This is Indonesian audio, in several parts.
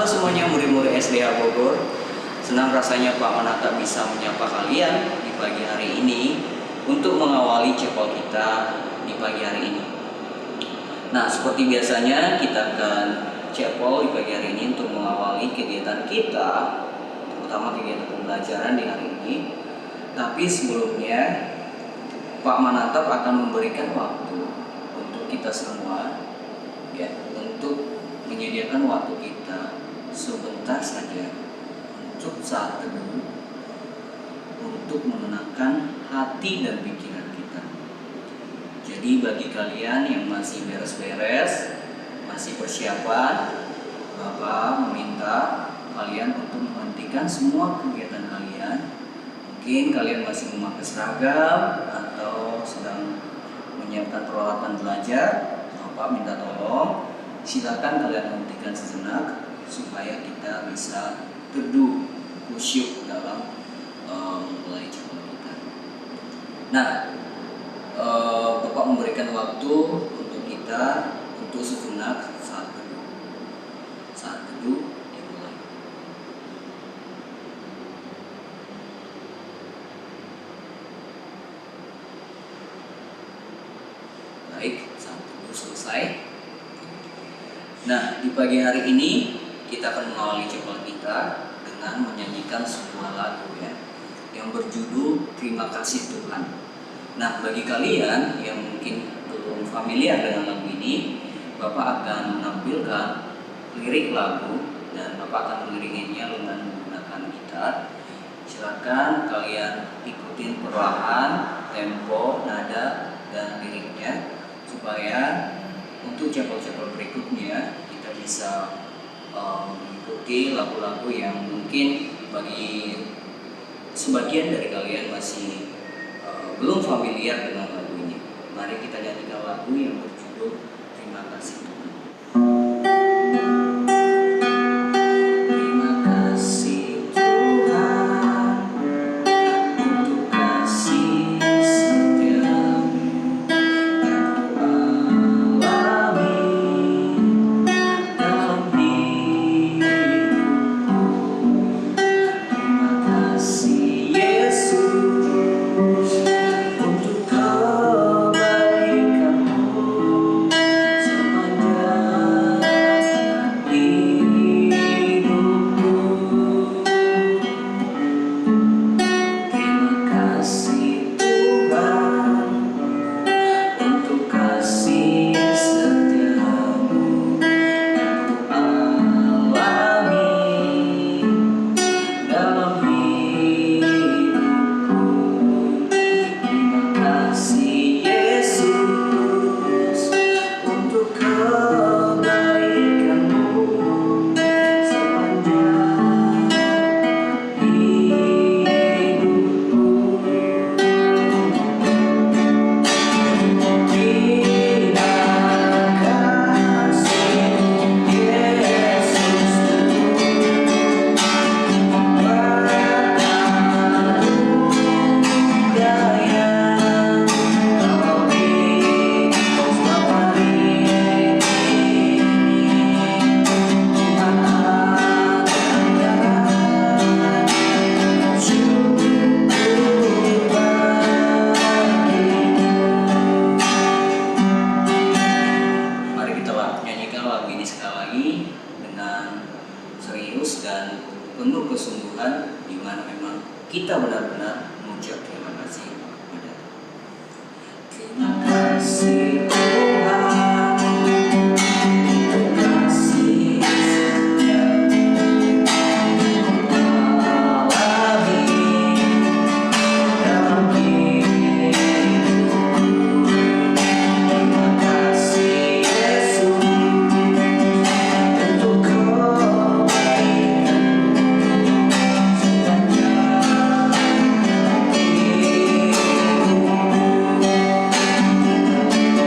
semuanya murid-murid SDA Bogor. Senang rasanya Pak Manata bisa menyapa kalian di pagi hari ini untuk mengawali cepol kita di pagi hari ini. Nah, seperti biasanya kita akan cepol di pagi hari ini untuk mengawali kegiatan kita, terutama kegiatan pembelajaran di hari ini. Tapi sebelumnya Pak Manatap akan memberikan waktu untuk kita semua, ya, untuk menyediakan waktu kita sebentar saja untuk saat teduh, untuk menenangkan hati dan pikiran kita. Jadi bagi kalian yang masih beres-beres, masih persiapan, Bapak meminta kalian untuk menghentikan semua kegiatan kalian. Mungkin kalian masih memakai seragam atau sedang menyiapkan peralatan belajar, Bapak minta tolong silakan kalian hentikan sejenak supaya kita bisa teduh, khusyuk dalam memulai cepol kita. Nah, Bapak memberikan waktu untuk kita untuk sejenak saat teduh. Saat teduh dimulai. Baik, saat teduh selesai. Nah, di pagi hari ini kita akan mengawali cepol kita dengan menyanyikan sebuah lagu, ya, yang berjudul Terima Kasih Tuhan. Nah, bagi kalian yang mungkin belum familiar dengan lagu ini, Bapak akan menampilkan lirik lagu dan Bapak akan mengiringinya dengan menggunakan gitar. Silakan kalian ikutin perlahan tempo, nada, dan liriknya supaya untuk cepol-cepol berikutnya kita bisa mengikuti lagu-lagu yang mungkin bagi sebagian dari kalian masih belum familiar dengan lagu ini. Mari kita nyanyikan lagu yang berjudul Terima Kasih Tuhan. Terima kasih Tuhan untuk kasih setiamu yang Ku alami dalam hidupku. Terima kasih Yesus untuk kebaikan-Mu sepanjang hidupku. Terima kasih Tuhan untuk kasih setiamu yang Ku alami dalam hidupku. Terima kasih Yesus untuk kebaikan-Mu sepanjang hidupku. Terima kasih Yesus Mari kita nyanyikan lagu ini sekali lagi dengan serius dan penuh kesungguhan, di mana memang kita benar-benar mengucap terima kasih kepada Tuhan. Terima kasih Tuhan untuk kasih setiamu yang Ku alami dalam hidupku. Terima kasih Yesus untuk kebaikan-Mu sepanjang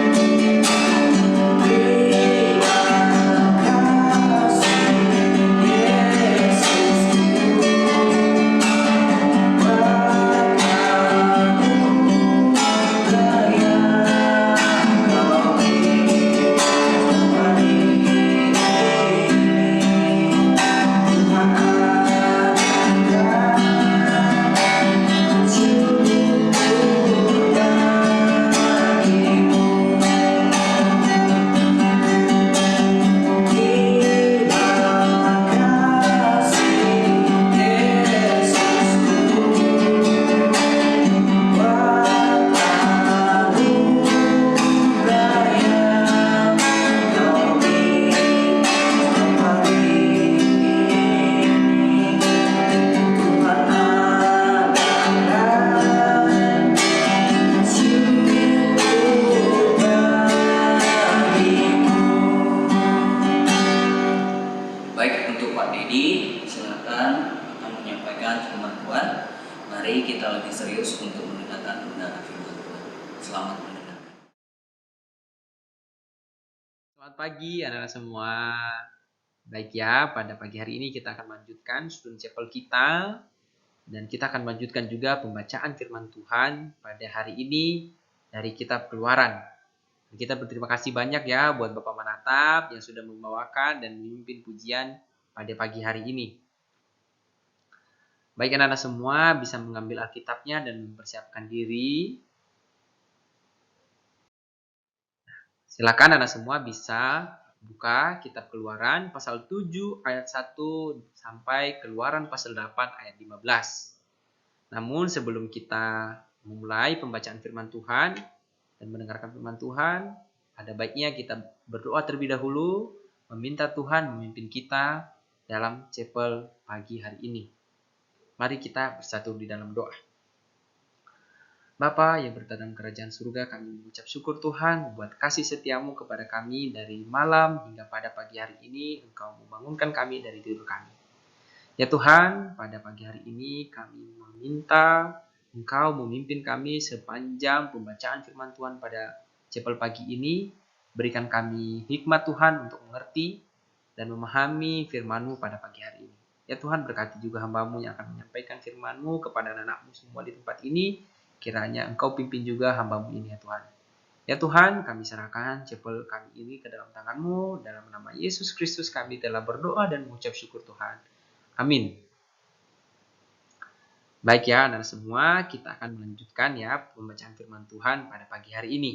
hidupku. menyampaikan firman Tuhan. Mari kita lebih serius untuk mendengarkan kebenaran firman Tuhan. Selamat mendengarkan. Selamat pagi anak-anak semua. Baik ya, pada pagi hari ini kita akan melanjutkan student chapel kita. Dan kita akan melanjutkan juga pembacaan firman Tuhan pada hari ini dari kitab Keluaran. Kita berterima kasih banyak ya buat Bapak Manatap yang sudah membawakan dan memimpin pujian pada pagi hari ini. Baik anak-anak semua bisa mengambil Alkitabnya dan mempersiapkan diri. Silakan anak semua bisa buka kitab Keluaran pasal 7 ayat 1 sampai Keluaran pasal 8 ayat 15. Namun sebelum kita memulai pembacaan firman Tuhan dan mendengarkan firman Tuhan, ada baiknya kita berdoa terlebih dahulu, meminta Tuhan memimpin kita dalam chapel pagi hari ini. Mari kita bersatu di dalam doa. Bapa yang berada dalam kerajaan surga, kami mengucap syukur Tuhan buat kasih setiamu kepada kami dari malam hingga pada pagi hari ini. Engkau membangunkan kami dari tidur kami. Ya Tuhan, pada pagi hari ini kami meminta Engkau memimpin kami sepanjang pembacaan firman Tuhan pada chapel pagi ini. Berikan kami hikmat Tuhan untuk mengerti dan memahami firman-Mu pada pagi hari ini. Ya Tuhan, berkati juga hamba-Mu yang akan menyampaikan firman-Mu kepada anak-anak-Mu semua di tempat ini. Kiranya Engkau pimpin juga hamba-Mu ini ya Tuhan. Ya Tuhan, kami serahkan chapel kami ini ke dalam tangan-Mu. Dalam nama Yesus Kristus kami telah berdoa dan mengucap syukur Tuhan. Amin. Baik ya anak semua, kita akan melanjutkan ya pembacaan firman Tuhan pada pagi hari ini.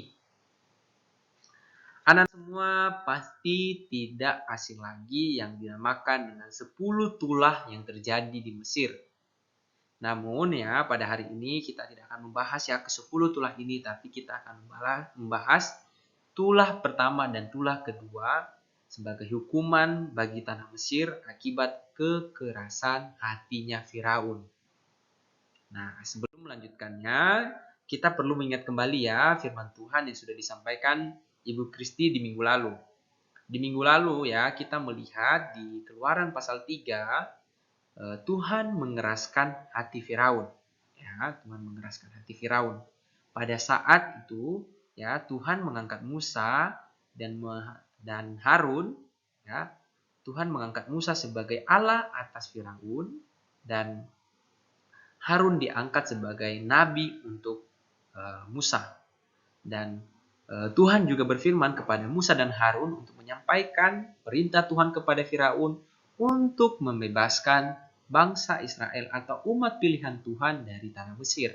Anak semua pasti tidak asing lagi yang dinamakan dengan 10 tulah yang terjadi di Mesir. Namun ya pada hari ini kita tidak akan membahas ya ke-10 tulah ini, tapi kita akan membahas tulah pertama dan tulah kedua sebagai hukuman bagi tanah Mesir akibat kekerasan hatinya Firaun. Nah, sebelum melanjutkannya, kita perlu mengingat kembali ya firman Tuhan yang sudah disampaikan Ibu Kristi di minggu lalu. Di minggu lalu ya kita melihat di Keluaran pasal 3 Tuhan mengeraskan hati Firaun. Ya, Tuhan mengeraskan hati Firaun. Pada saat itu ya Tuhan mengangkat Musa dan Harun ya. Tuhan mengangkat Musa sebagai Allah atas Firaun dan Harun diangkat sebagai nabi untuk Musa. Dan Tuhan juga berfirman kepada Musa dan Harun untuk menyampaikan perintah Tuhan kepada Firaun untuk membebaskan bangsa Israel atau umat pilihan Tuhan dari tanah Mesir.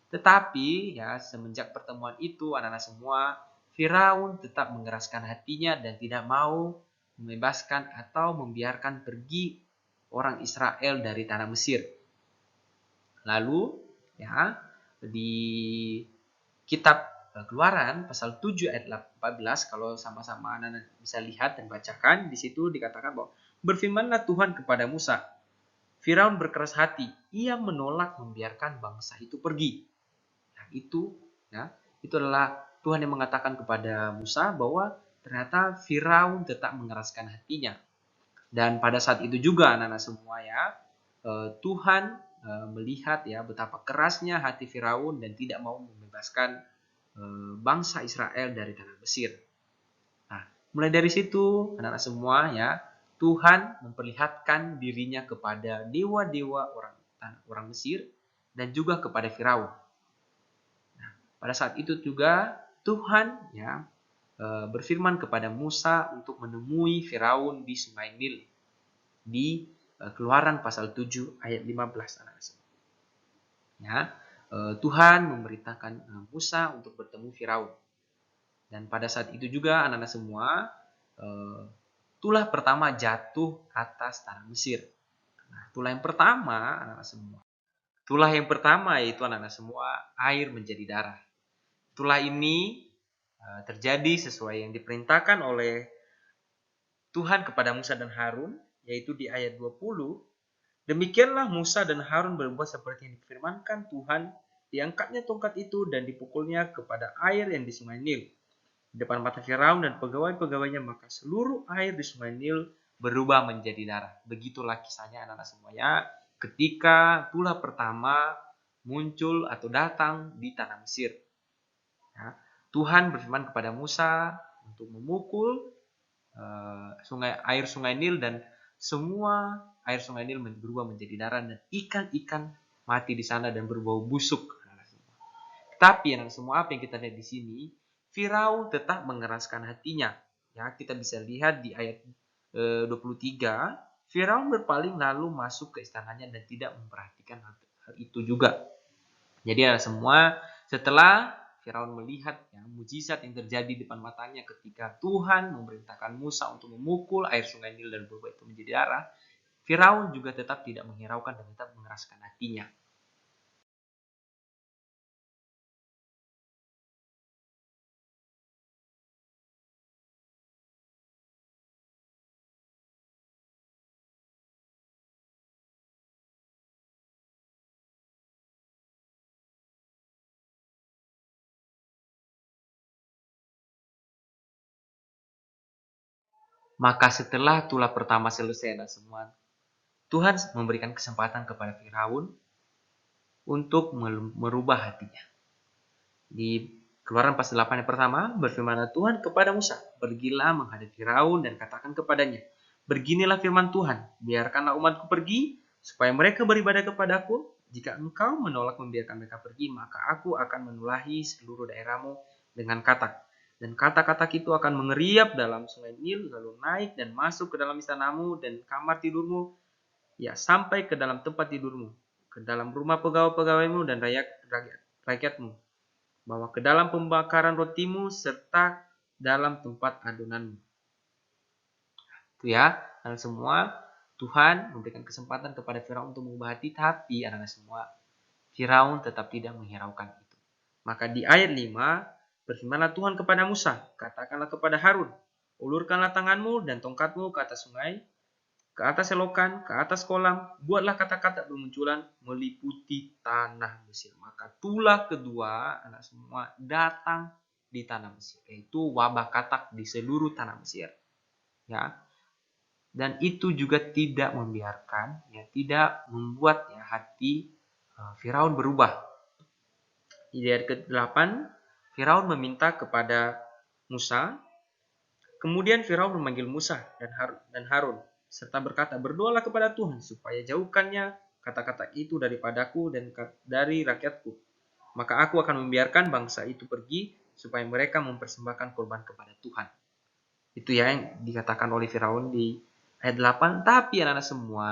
Tetapi ya semenjak pertemuan itu anak-anak semua, Firaun tetap mengeraskan hatinya dan tidak mau membebaskan atau membiarkan pergi orang Israel dari tanah Mesir. Lalu ya di kitab Keluaran pasal 7 ayat 14 kalau sama-sama anak-anak bisa lihat dan bacakan, di situ dikatakan bahwa berfirmanlah Tuhan kepada Musa, Firaun berkeras hati, ia menolak membiarkan bangsa itu pergi. Nah, itu adalah Tuhan yang mengatakan kepada Musa bahwa ternyata Firaun tetap mengeraskan hatinya. Dan pada saat itu juga anak-anak semua ya, Tuhan melihat ya betapa kerasnya hati Firaun dan tidak mau membebaskan bangsa Israel dari tanah Mesir. Nah, mulai dari situ anak-anak semua ya, Tuhan memperlihatkan dirinya kepada dewa-dewa orang Mesir dan juga kepada Firaun. Nah, pada saat itu juga Tuhan ya berfirman kepada Musa untuk menemui Firaun di Sungai Nil di Keluaran pasal 7 ayat 15 anak-anak semua. Ya, Tuhan memerintahkan Musa untuk bertemu Firaun. Dan pada saat itu juga anak-anak semua tulah pertama jatuh atas tanah Mesir. Nah, tulah yang pertama anak-anak semua. Tulah yang pertama yaitu anak-anak semua air menjadi darah. Tulah ini terjadi sesuai yang diperintahkan oleh Tuhan kepada Musa dan Harun, yaitu di ayat 20. Demikianlah Musa dan Harun berbuat seperti yang difirmankan Tuhan. Diangkatnya tongkat itu dan dipukulnya kepada air yang di Sungai Nil. Di depan mata Firaun dan pegawai-pegawainya, maka seluruh air di Sungai Nil berubah menjadi darah. Begitulah kisahnya anak-anak semuanya. ketika tulah pertama muncul atau datang di tanah Mesir. Ya, Tuhan berfirman kepada Musa untuk memukul air sungai Nil, dan semua air sungai Nil berubah menjadi darah dan ikan-ikan mati di sana dan berbau busuk. Tapi yang semua apa yang kita lihat di sini, Firaun tetap mengeraskan hatinya. Ya, kita bisa lihat di ayat 23, Firaun berpaling lalu masuk ke istananya dan tidak memperhatikan hal itu juga. Jadi semua setelah Firaun melihat mujizat yang terjadi di depan matanya ketika Tuhan memerintahkan Musa untuk memukul air sungai Nil dan berubah itu menjadi darah, Firaun juga tetap tidak menghiraukan dan tetap mengeraskan hatinya. Maka setelah tulah pertama selesai dan semua, Tuhan memberikan kesempatan kepada Firaun untuk merubah hatinya. Di Keluaran pasal 8 yang pertama, berfirmanlah Tuhan kepada Musa, pergilah menghadap Firaun dan katakan kepadanya, beginilah firman Tuhan, biarkanlah umatku pergi, supaya mereka beribadah kepadaku. Jika engkau menolak membiarkan mereka pergi, maka aku akan menulahi seluruh daerahmu dengan katak. Dan katak-katak itu akan mengeriap dalam sungai Nil, lalu naik dan masuk ke dalam istanamu dan kamar tidurmu, ya sampai ke dalam tempat tidurmu, ke dalam rumah pegawai-pegawaimu dan rakyatmu, bawa ke dalam pembakaran rotimu serta dalam tempat adonanmu. Itu ya, dan semua Tuhan memberikan kesempatan kepada Firaun untuk mengubah hati, tapi anak-anak semua, Firaun tetap tidak menghiraukan itu. Maka di ayat 5, berfirmanlah Tuhan kepada Musa, katakanlah kepada Harun, ulurkanlah tanganmu dan tongkatmu ke atas sungai, ke atas selokan, ke atas kolam, buatlah kata-kata bermunculan meliputi tanah Mesir. Maka tulah kedua anak semua datang di tanah Mesir, yaitu wabah katak di seluruh tanah Mesir. Ya, dan itu juga tidak membiarkan, tidak membuat hati Firaun berubah. Di ayat ke-8, Firaun meminta kepada Musa. Kemudian Firaun memanggil Musa dan Harun serta berkata, berdoalah kepada Tuhan supaya jauhkannya kata-kata itu daripadaku dan dari rakyatku. Maka aku akan membiarkan bangsa itu pergi supaya mereka mempersembahkan korban kepada Tuhan. Itu ya yang dikatakan oleh Firaun di ayat 8. Tapi anak-anak semua,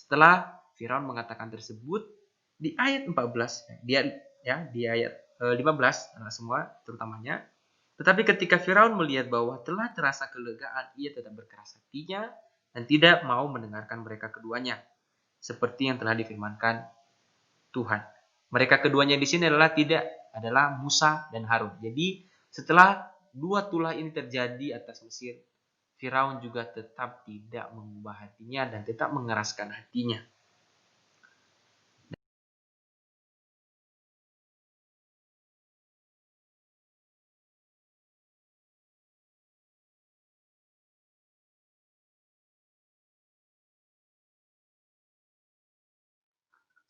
setelah Firaun mengatakan tersebut, di ayat 14, di ayat 15, anak semua terutamanya, tetapi ketika Firaun melihat bahwa telah terasa kelegaan, ia tetap berkeras hatinya dan tidak mau mendengarkan mereka keduanya, seperti yang telah difirmankan Tuhan. Mereka keduanya di sini adalah Musa dan Harun. Jadi setelah dua tulah ini terjadi atas Mesir, Firaun juga tetap tidak mengubah hatinya dan tetap mengeraskan hatinya.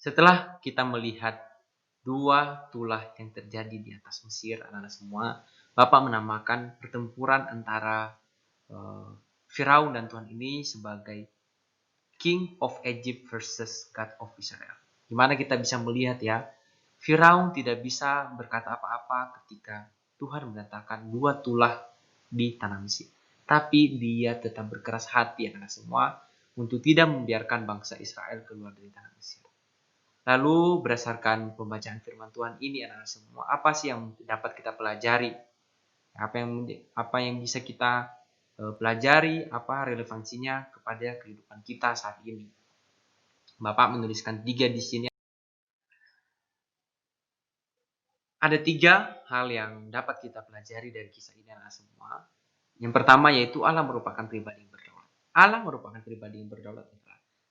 Setelah kita melihat dua tulah yang terjadi di atas Mesir, anak-anak semua, Bapak menamakan pertempuran antara Firaun dan Tuhan ini sebagai King of Egypt versus God of Israel. Gimana kita bisa melihat Firaun tidak bisa berkata apa-apa ketika Tuhan mendatangkan dua tulah di tanah Mesir. Tapi dia tetap berkeras hati anak-anak semua untuk tidak membiarkan bangsa Israel keluar dari tanah Mesir. Lalu berdasarkan pembacaan firman Tuhan ini anak-anak semua, apa sih yang dapat kita pelajari? Apa yang bisa kita pelajari, apa relevansinya kepada kehidupan kita saat ini? Bapak menuliskan 3 di sini. Ada 3 hal yang dapat kita pelajari dari kisah ini anak-anak semua. Yang pertama yaitu Allah merupakan pribadi yang berdaulat. Allah merupakan pribadi yang berdaulat.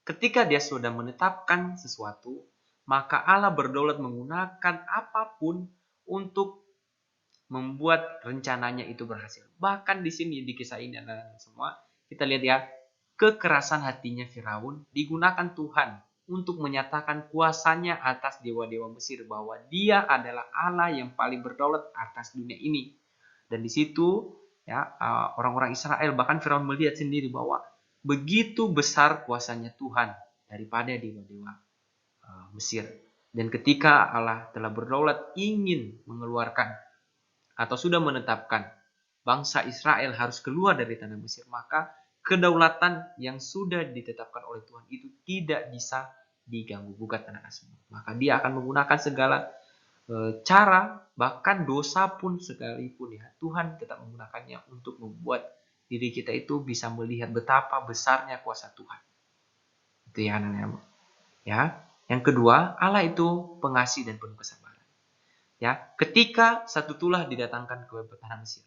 Ketika dia sudah menetapkan sesuatu, maka Allah berdaulat menggunakan apapun untuk membuat rencananya itu berhasil. Bahkan di sini di kisah ini anak-anak semua, kita lihat kekerasan hatinya Firaun digunakan Tuhan untuk menyatakan kuasanya atas dewa-dewa Mesir, bahwa dia adalah Allah yang paling berdaulat atas dunia ini. Dan di situ ya orang-orang Israel, bahkan Firaun melihat sendiri bahwa begitu besar kuasanya Tuhan daripada dewa-dewa Mesir. Dan ketika Allah telah berdaulat ingin mengeluarkan atau sudah menetapkan bangsa Israel harus keluar dari tanah Mesir, maka kedaulatan yang sudah ditetapkan oleh Tuhan itu tidak bisa diganggu gugat anak semua. Maka dia akan menggunakan segala cara, bahkan dosa pun sekalipun ya, Tuhan tetap menggunakannya untuk membuat diri kita itu bisa melihat betapa besarnya kuasa Tuhan. Itu ya anak-anak. Ya. Yang kedua, Allah itu pengasih dan penuh kesabaran. Ya, ketika satu tulah didatangkan ke tanah Mesir,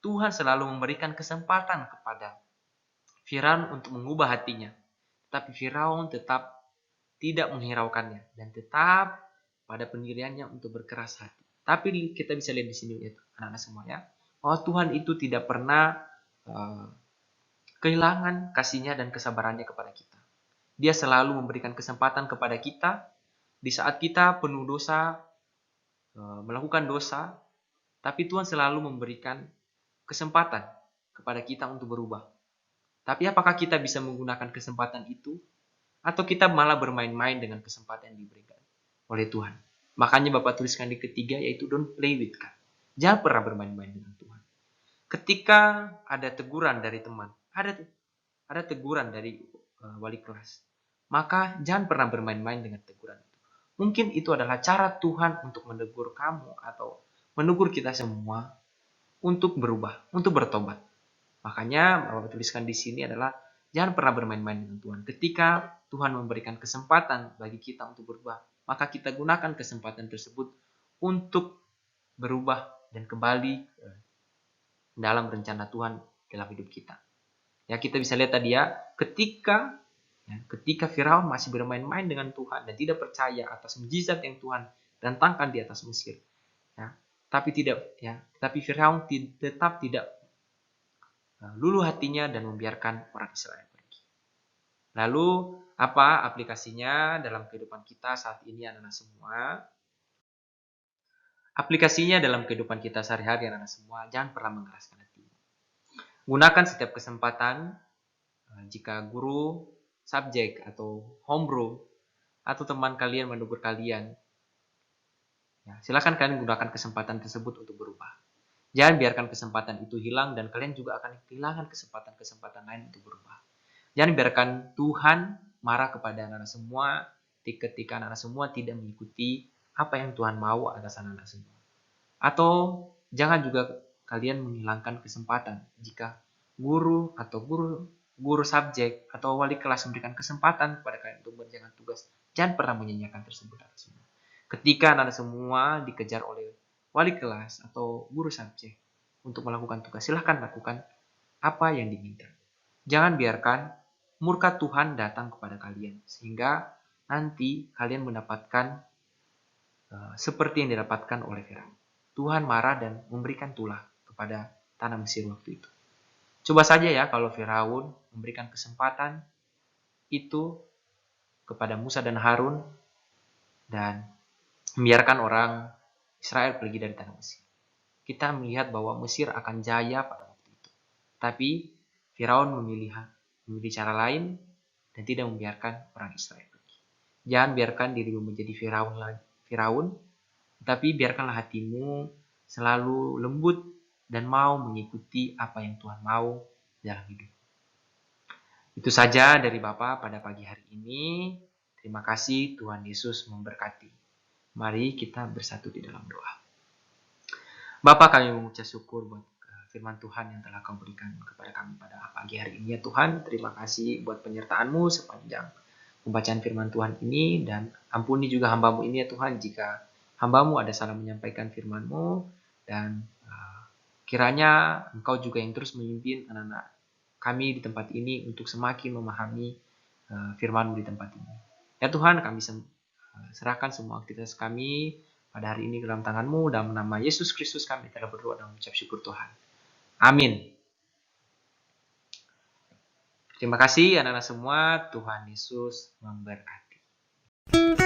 Tuhan selalu memberikan kesempatan kepada Firaun untuk mengubah hatinya. Tapi Firaun tetap tidak menghiraukannya dan tetap pada pendiriannya untuk berkeras hati. Tapi kita bisa lihat di sini ya anak-anak semuanya, bahwa Tuhan itu tidak pernah kehilangan kasihnya dan kesabarannya kepada kita. Dia selalu memberikan kesempatan kepada kita di saat kita penuh dosa, melakukan dosa, tapi Tuhan selalu memberikan kesempatan kepada kita untuk berubah. Tapi apakah kita bisa menggunakan kesempatan itu? Atau kita malah bermain-main dengan kesempatan yang diberikan oleh Tuhan? Makanya Bapak tuliskan di ketiga, yaitu don't play with God. Jangan pernah bermain-main dengan Tuhan. Ketika ada teguran dari teman, ada teguran dari wali kelas, maka jangan pernah bermain-main dengan teguran itu. Mungkin itu adalah cara Tuhan untuk menegur kamu atau menegur kita semua untuk berubah, untuk bertobat. Makanya Bapak tuliskan di sini adalah jangan pernah bermain-main dengan Tuhan. Ketika Tuhan memberikan kesempatan bagi kita untuk berubah, maka kita gunakan kesempatan tersebut untuk berubah dan kembali dalam rencana Tuhan dalam hidup kita. Ya, kita bisa lihat tadi ya, ketika Firaun masih bermain-main dengan Tuhan dan tidak percaya atas mukjizat yang Tuhan datangkan di atas Mesir, ya, tapi Firaun tetap tidak luluh hatinya dan membiarkan orang Israel pergi. Lalu apa aplikasinya dalam kehidupan kita saat ini anak-anak semua? Aplikasinya dalam kehidupan kita sehari-hari anak-anak semua, jangan pernah mengeraskan hati. Gunakan setiap kesempatan jika guru, subjek atau homebrew atau teman kalian menegur kalian, ya, silakan kalian gunakan kesempatan tersebut untuk berubah. Jangan biarkan kesempatan itu hilang dan kalian juga akan kehilangan kesempatan-kesempatan lain untuk berubah. Jangan biarkan Tuhan marah kepada anak-anak semua ketika anak-anak semua tidak mengikuti apa yang Tuhan mau atas anak-anak semua. Atau jangan juga kalian menghilangkan kesempatan jika guru atau guru subjek atau wali kelas memberikan kesempatan kepada kalian untuk mengerjakan tugas. Jangan pernah menyanyiakan tersebut anak semua. Ketika anak-anak semua dikejar oleh wali kelas atau guru subjek untuk melakukan tugas, silahkan lakukan apa yang diminta. Jangan biarkan murka Tuhan datang kepada kalian, sehingga nanti kalian mendapatkan seperti yang didapatkan oleh Firaun. Tuhan marah dan memberikan tulah kepada tanah Mesir waktu itu. Coba saja ya kalau Firaun memberikan kesempatan itu kepada Musa dan Harun dan membiarkan orang Israel pergi dari tanah Mesir. Kita melihat bahwa Mesir akan jaya pada waktu itu. Tapi Firaun memilih cara lain dan tidak membiarkan orang Israel pergi. Jangan biarkan dirimu menjadi Firaun, tapi biarkanlah hatimu selalu lembut dan mau mengikuti apa yang Tuhan mau dalam hidup. Itu saja dari Bapak pada pagi hari ini. Terima kasih, Tuhan Yesus memberkati. Mari kita bersatu di dalam doa. Bapak, kami mengucap syukur buat firman Tuhan yang telah Kau berikan kepada kami pada pagi hari ini ya Tuhan. Terima kasih buat penyertaan-Mu sepanjang pembacaan firman Tuhan ini, dan ampuni juga hamba-Mu ini ya Tuhan jika hamba-Mu ada salah menyampaikan firman-Mu, dan kiranya Engkau juga yang terus memimpin anak-anak kami di tempat ini untuk semakin memahami firman-Mu di tempat ini. Ya Tuhan, kami serahkan semua aktivitas kami pada hari ini ke dalam tangan-Mu, dalam nama Yesus Kristus kami telah berdoa dan mengucap syukur Tuhan. Amin. Terima kasih anak-anak semua, Tuhan Yesus memberkati.